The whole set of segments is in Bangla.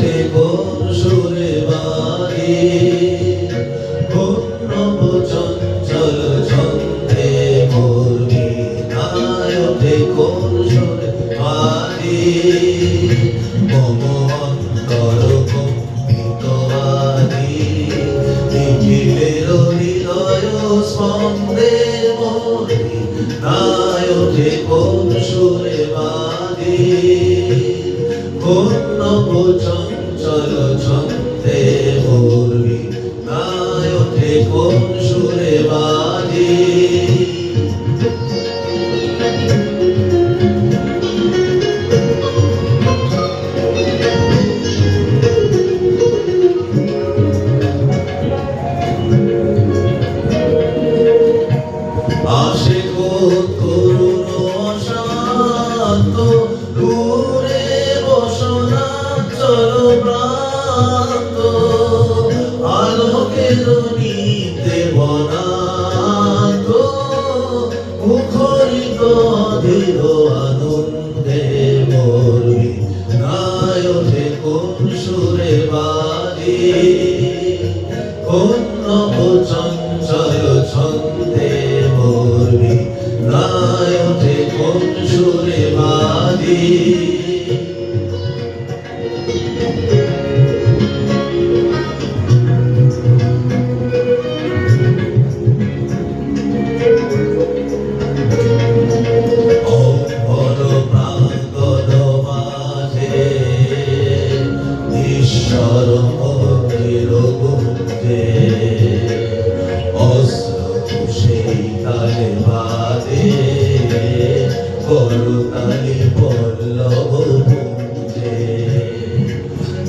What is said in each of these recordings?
ওঠে কোন সুরে বাড়ি নব চঞ্চল ছন্দে মোর বীণায় ওঠে কোন সুরে বাড়ি মম অন্তর কম্পিত আদি নিখিলের হৃদয় স্পন্দে মোর বীণায় ওঠে কোন সুরে বাড়ি নব চঞ্চল ছন্দে মোর বীণায় ওঠে কোন সুরে বাজি আসে কোন তরুণ অশান্ত দূরে বসনা চলো প্রান্ত আলোকের নিতে বনান্ত মুখরিত অধীর আনন্দে মোর বীণায় ওঠে কোন সুরে বাজি কোন নব চঞ্চল ছন্দে মোর বীণায় ওঠে কোন সুরে বাজি ঈশ্বর মন্দির গুঞ্জে অস্ত্র সেই তালে বাদে করতালি পল্লব পুঞ্জে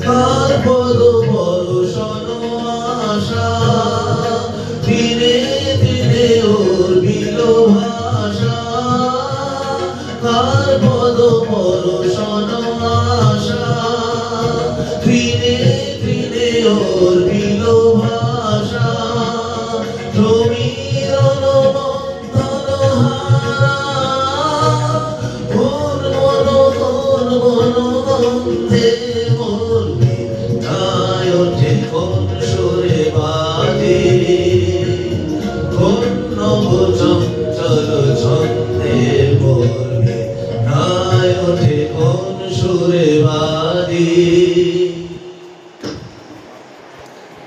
কার পদ বর্ষণ আশা দিনে দিনে ওর বিলো ভাষা কার পদ বর্ষণ আশা দিনে দিনে ওর বিলো ভাষা সমীরণ বন্ধন হারা কোন মন গন্ধে মোর বীণায় ওঠে কোন সুরে বাজে কোন নব চঞ্চল ছন্দে মোর বীণায় ওঠে কোন সুরে বাজে